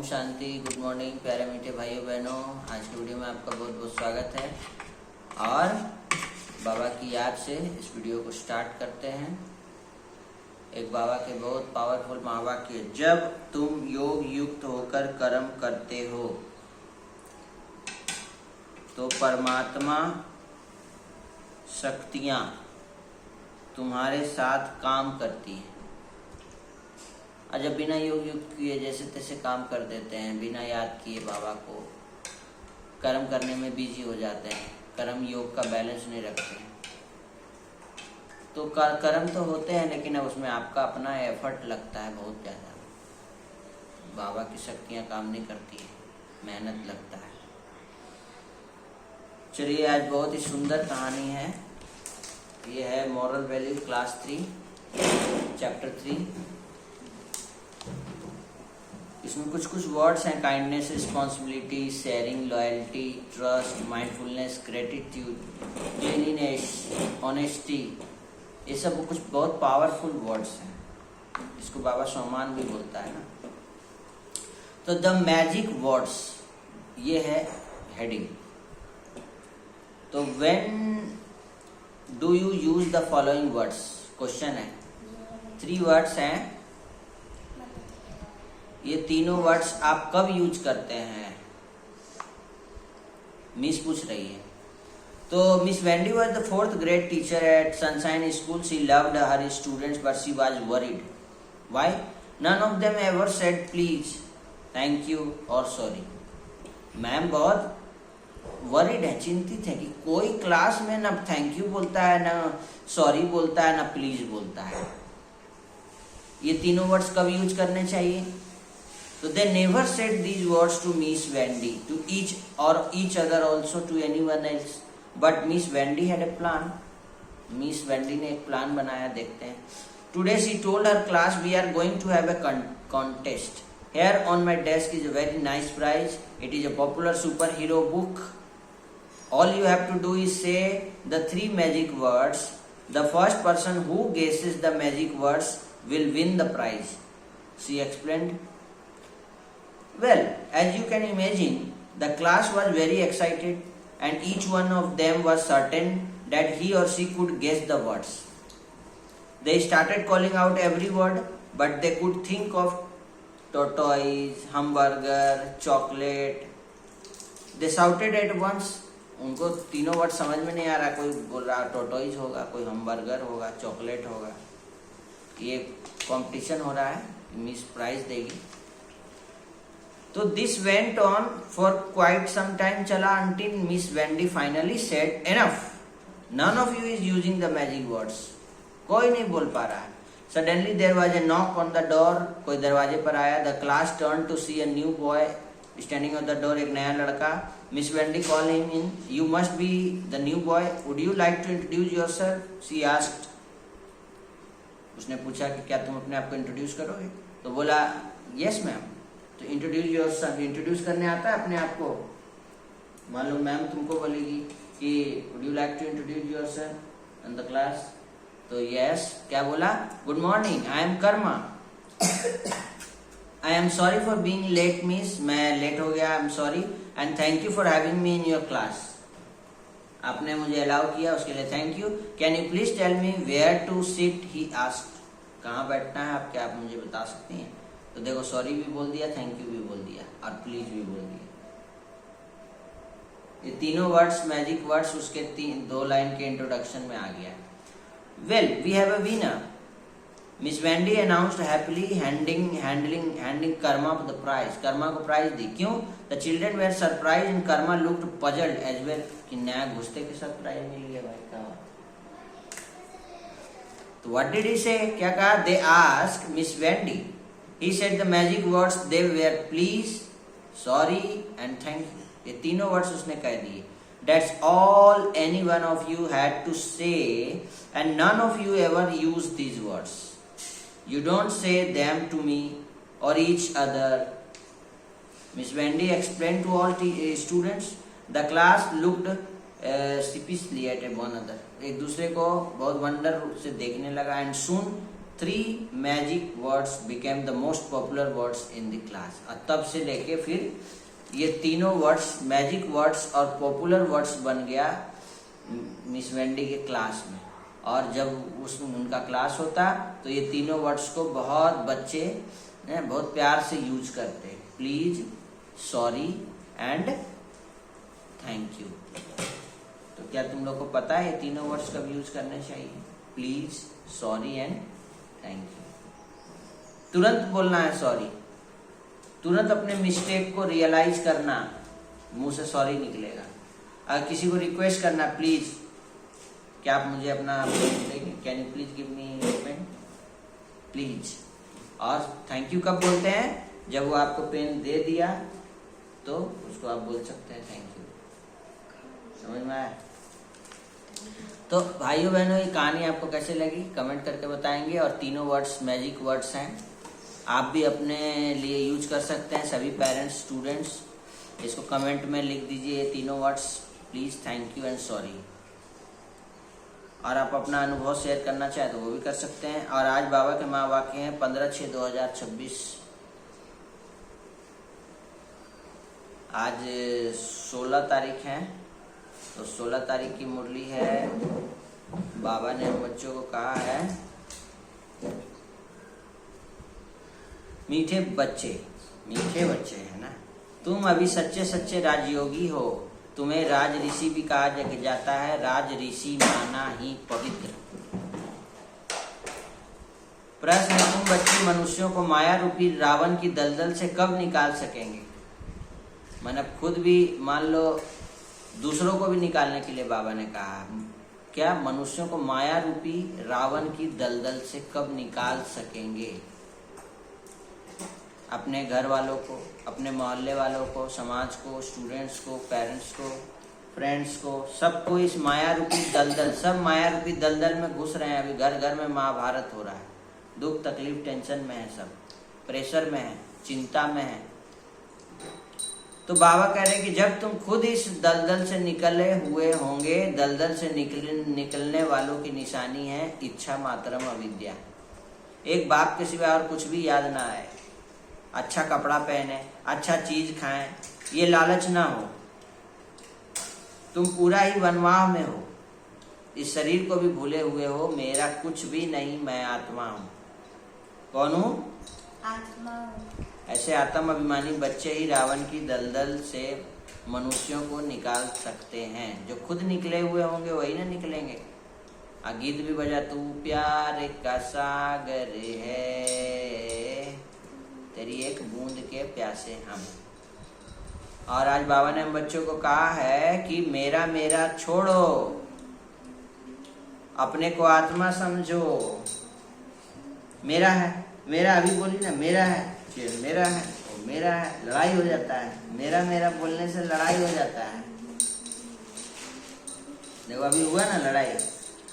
शांति। Good morning प्यारे मीठे भाइयों बहनों, आज की वीडियो में आपका बहुत बहुत स्वागत है। और बाबा की याद से इस वीडियो को स्टार्ट करते हैं। एक बाबा के बहुत पावरफुल महावाक्य, जब तुम योग युक्त होकर कर्म करते हो तो परमात्मा शक्तियाँ तुम्हारे साथ काम करती हैं। और जब बिना योग युक्त किए जैसे तैसे काम कर देते हैं, बिना याद किए बाबा को, कर्म करने में बिजी हो जाते हैं, कर्म योग का बैलेंस नहीं रखते हैं, तो कर्म तो होते हैं लेकिन अब उसमें आपका अपना एफर्ट लगता है बहुत ज़्यादा। बाबा की शक्तियाँ काम नहीं करती है, मेहनत लगता है। चलिए, आज बहुत ही सुंदर कहानी है। ये है मॉरल वैल्यू क्लास 3 चैप्टर 3। इसमें कुछ कुछ वर्ड्स हैं, kindness, responsibility, sharing, loyalty, trust, mindfulness, gratitude, cleanliness, honesty. ये सब कुछ बहुत पावरफुल वर्ड्स हैं, इसको बाबा सोमान भी बोलता है ना। तो द मैजिक वर्ड्स, ये है हेडिंग। तो when do you use the following words, question है। 3 वर्ड्स हैं, ये तीनों वर्ड्स आप कब यूज करते हैं, मिस पूछ रही है। तो miss Wendy was the 4th grade teacher at Sunshine School. She loved her students but she was worried. Why? None of them ever said please, thank you or sorry. Ma'am बहुत worried है, चिंतित है कि कोई class में ना thank you बोलता है, ना सॉरी बोलता है, ना प्लीज बोलता है। ये तीनों वर्ड्स कब यूज करने चाहिए? So they never said these words to Miss Wendy, to each other also, to anyone else. But Miss Wendy had a plan. Miss Wendy ने एक प्लान बनाया, देखते हैं। Today she told her class, we are going to have a contest. Here on my desk is a very nice prize. It is a popular superhero book. All you have to do is say the 3 magic words. The first person who guesses the magic words will win the prize. She explained. Well, as you can imagine, the class was very excited and each one of them was certain that he or she could guess the words. They started calling out every word, but they could think of tortoise, hamburger, chocolate. They shouted at once. उनको तीनों word समझ में नहीं आ रहा, कोई बोल रहा tortoise होगा, कोई hamburger होगा, चॉकलेट होगा। ये कंपटीशन हो रहा है, मिस प्राइज देगी। तो this went on for quite some time चला, until Miss Wendy finally said enough. None of you is using the magic words. कोई नहीं बोल पा रहा है। Suddenly there was a knock on the door. कोई दरवाजे पर आया। The class turned to see a new boy standing on the door. एक नया लड़का। Miss Wendy called him in. You must be the new boy. Would you like to introduce yourself? She asked. उसने पूछा कि क्या तुम अपने आप को इंट्रोड्यूस करोगे? तो बोला yes मैम। तो इंट्रोड्यूस योरसेल्फ, इंट्रोड्यूस करने आता है अपने आप को। मान लो मैम तुमको बोलेगी कि would you like to introduce yourself in the class, तो यस, क्या बोला? Good morning, I am Karma. I am sorry for being late miss, मैं लेट हो गया, I am sorry. And thank you for having me in your class, आपने मुझे allow किया उसके लिए thank you. Can you please tell me where to sit, he asked. कहाँ बैठना है आप, क्या आप मुझे बता सकती हैं? तो देखो, सॉरी भी बोल दिया, थैंक यू भी बोल दिया और प्लीज भी बोल दिया। ये तीनों वर्ड्स मैजिक वर्ड्स उसके 2 लाइन के इंट्रोडक्शन में आ गया। Well, we have a winner. Miss Wendy announced happily, handing Karma the prize. Karma को प्राइज दी। क्यों? The children were surprise and Karma looked puzzled as well, कि नया घुसते के साथ प्राइज मिल गया भाई का। तो व्हाट डिड ही से, क्या कहा? They asked miss Wendy. He said the magic words, they were please, sorry and thank you. ये तीनों वर्ड्स उसने कह दिए। That's all any one of you had to say, and none of you ever use these words. You don't say them to me or each other. Miss Wendy explained to all students. The class looked sheepishly at one another. एक दूसरे को बहुत wonder से देखने लगा। And soon 3 magic words became the most popular words in the class. और तब से लेके फिर ये तीनों वर्ड्स मैजिक वर्ड्स और पॉपुलर वर्ड्स बन गया मिस वेंडी के क्लास में। और जब उनका क्लास होता तो ये तीनों वर्ड्स को बहुत बच्चे बहुत प्यार से यूज करते, please, sorry and thank you. तो क्या तुम लोग को पता है ये तीनों वर्ड्स कब यूज करने चाहिए? Please, sorry and thank you. तुरंत बोलना है सॉरी, तुरंत अपने मिस्टेक को रियलाइज करना, मुंह से सॉरी निकलेगा। अगर किसी को रिक्वेस्ट करना, प्लीज क्या आप मुझे अपना पेन देंगे, can you please give me your pen, please. और थैंक यू कब बोलते हैं? जब वो आपको पेन दे दिया तो उसको आप बोल सकते हैं थैंक यू। समझ में आया? तो भाइयों बहनों, ये कहानी आपको कैसे लगी कमेंट करके बताएंगे। और तीनों वर्ड्स मैजिक वर्ड्स हैं, आप भी अपने लिए यूज कर सकते हैं। सभी पेरेंट्स, स्टूडेंट्स इसको कमेंट में लिख दीजिए, ये तीनों words, please, thank you and sorry. और आप अपना अनुभव शेयर करना चाहे तो वो भी कर सकते हैं। और आज बाबा के महावाक्य हैं 15/6/2026। आज 16 तारीख है, तो 16 तारीख की मुरली है। बाबा ने हम बच्चों को कहा है, मीठे बच्चे है ना, तुम अभी सच्चे सच्चे राजयोगी हो, तुम्हें राज ऋषि भी कहा जाता है। राज ऋषि माना ही पवित्र। प्रश्न है, तुम बच्चे मनुष्यों को माया रूपी रावण की दलदल से कब निकाल सकेंगे? मैंने खुद भी, मान लो दूसरों को भी निकालने के लिए बाबा ने कहा, क्या मनुष्यों को माया रूपी रावण की दलदल से कब निकाल सकेंगे? अपने घर वालों को, अपने मोहल्ले वालों को, समाज को, स्टूडेंट्स को, पेरेंट्स को, फ्रेंड्स को, सबको इस माया रूपी दलदल, सब माया रूपी दलदल में घुस रहे हैं। अभी घर घर में महाभारत हो रहा है, दुख तकलीफ टेंशन में है, सब प्रेशर में है, चिंता में है। तो बाबा कह रहे हैं कि जब तुम खुद इस दलदल से निकले हुए होंगे, दलदल से निकलने वालों की निशानी है इच्छा मात्रम अविद्या। एक बाप के सिवा और कुछ भी याद ना आए, अच्छा कपड़ा पहने, अच्छा चीज खाएं, ये लालच ना हो। तुम पूरा ही वनवाह में हो, इस शरीर को भी भूले हुए हो, मेरा कुछ भी नहीं, मैं आत्मा हूँ। कौन हूँ? आत्मा हूँ। ऐसे आत्म अभिमानी बच्चे ही रावण की दलदल से मनुष्यों को निकाल सकते हैं। जो खुद निकले हुए होंगे वही ना निकलेंगे। गीत भी बजा, तू प्यार का सागर है, तेरी एक बूंद के प्यासे हम। और आज बाबा ने हम बच्चों को कहा है कि मेरा मेरा छोड़ो, अपने को आत्मा समझो। मेरा है, मेरा, अभी बोली ना, मेरा है, मेरा है, वो मेरा है, लड़ाई हो जाता है। मेरा मेरा बोलने से लड़ाई हो जाता है। देखो अभी हुआ ना लड़ाई,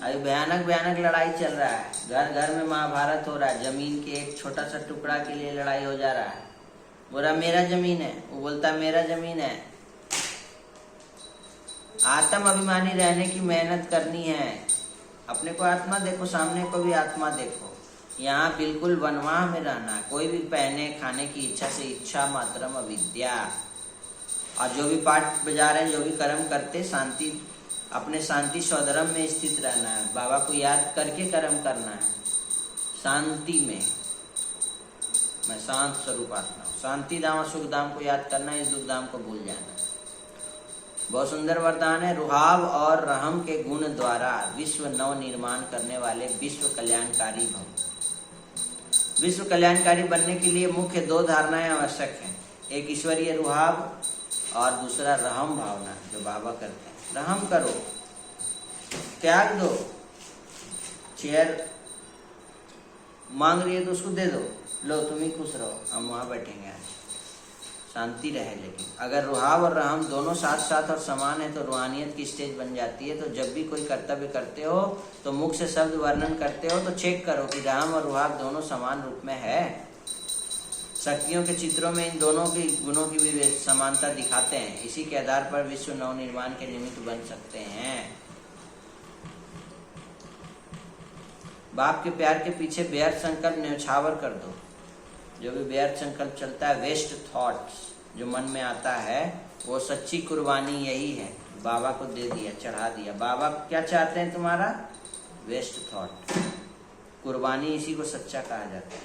अभी भयानक भयानक लड़ाई चल रहा है, घर घर में महाभारत हो रहा है। जमीन के एक छोटा सा टुकड़ा के लिए लड़ाई हो जा रहा है। बोला मेरा जमीन है, वो बोलता मेरा जमीन है। आत्म अभिमानी रहने की मेहनत करनी है। अपने को आत्मा देखो, सामने को भी आत्मा देखो। यहाँ बिल्कुल वनवाह में रहना, कोई भी पहने खाने की इच्छा से इच्छा मात्रम अविद्या। और जो भी पाठ बजा रहे हैं, जो भी कर्म करते, शांति, अपने शांति स्वधर्म में स्थित रहना है। बाबा को याद करके कर्म करना है, शांति में। मैं शांत स्वरूप आत्मा हूँ। शांति धाम और सुख धाम को याद करना है, इस दुख धाम को भूल जाना। बहुत सुंदर वरदान है। रुहाव और रहम के गुण द्वारा विश्व नव निर्माण करने वाले विश्व कल्याणकारी भव। विश्व कल्याणकारी बनने के लिए मुख्य दो धारणाएं आवश्यक हैं। एक ईश्वरीय रुहाव और दूसरा रहम भावना, जो बाबा करते हैं। रहम करो, त्याग दो। चेयर मांग रही है तो उसको दे दो, लो तुम ही खुश रहो, हम वहां बैठेंगे। आज शांति रहे। लेकिन अगर रुहाव और रहम दोनों साथ साथ और समान है तो रूहानियत की स्टेज बन जाती है। तो जब भी कोई कर्तव्य करते हो तो मुख से शब्द वर्णन करते हो तो चेक करो कि रहम और रुहाव दोनों समान रूप में है। शक्तियों के चित्रों में इन दोनों की गुणों की भी समानता दिखाते हैं। इसी के आधार पर विश्व नव निर्माण के निमित्त बन सकते हैं। बाप के प्यार के पीछे व्यर्थ संकल्प न्यौछावर कर दो। जो भी व्यर्थ संकल्प चलता है, वेस्ट थॉट्स जो मन में आता है, वो सच्ची कुर्बानी यही है। बाबा को दे दिया, चढ़ा दिया। बाबा क्या चाहते हैं तुम्हारा? वेस्ट थॉट, कुर्बानी, इसी को सच्चा कहा जाता है।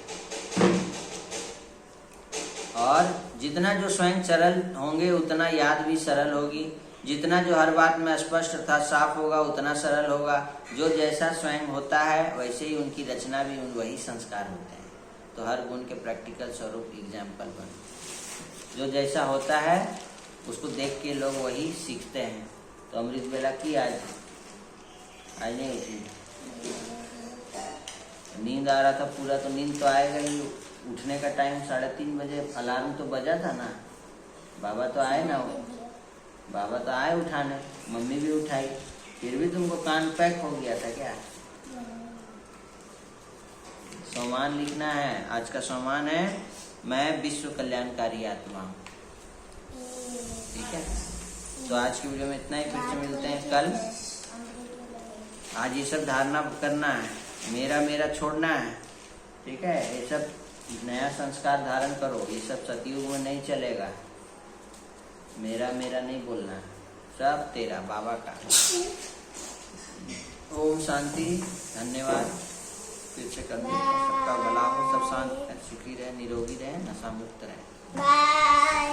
और जितना जो स्वयं सरल होंगे उतना याद भी सरल होगी। जितना जो हर बात में स्पष्ट तथा साफ होगा उतना सरल होगा। जो जैसा स्वयं होता है वैसे ही उनकी रचना भी वही संस्कार होते हैं। तो हर गुण के प्रैक्टिकल स्वरूप एग्जाम्पल बने। जो जैसा होता है उसको देख के लोग वही सीखते हैं। तो अमृत बेला की आज नहीं उठी, नींद आ रहा था पूरा, तो नींद तो आएगा ही। उठने का टाइम 3:30 बजे अलार्म तो बजा था ना। बाबा तो आए ना, बाबा तो आए उठाने, मम्मी भी उठाई, फिर भी तुमको कान पैक हो गया था क्या? सम्मान लिखना है। आज का सम्मान है, मैं विश्व कल्याणकारी आत्मा हूँ। ठीक है, तो आज की वीडियो में इतना ही। फिर से मिलते हैं कल। आज ये सब धारणा करना है, मेरा मेरा छोड़ना है। ठीक है, ये सब नया संस्कार धारण करो। ये सब सतयुग में नहीं चलेगा। मेरा मेरा नहीं बोलना है, सब तेरा, बाबा का। ओम शांति, धन्यवाद। फिर से कर सबका भला हो, सब शांत सुखी रहे, निरोगी रहे, नशा मुक्त रहे। बाय।